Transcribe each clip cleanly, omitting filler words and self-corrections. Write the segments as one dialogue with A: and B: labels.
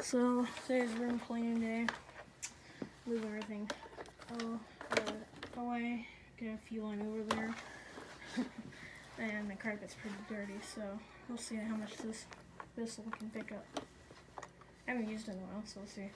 A: So today's room cleaning day. Move everything away. Get a few on over there. And the carpet's pretty dirty, so we'll see how much this one can pick up. I haven't used it in a while, so we'll see.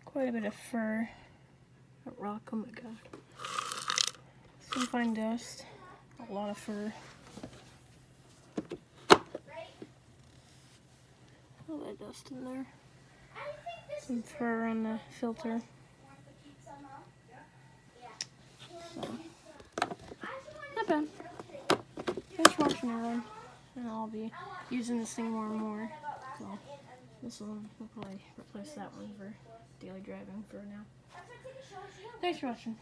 A: Quite a bit of fur. That rock, oh my god. Some fine dust. A lot of fur. All that dust in there. Some fur on the filter. So, not bad. Thanks for watching, everyone. And I'll be using this thing more and more. So, this one will probably replace that one for daily driving for now. Thanks for watching.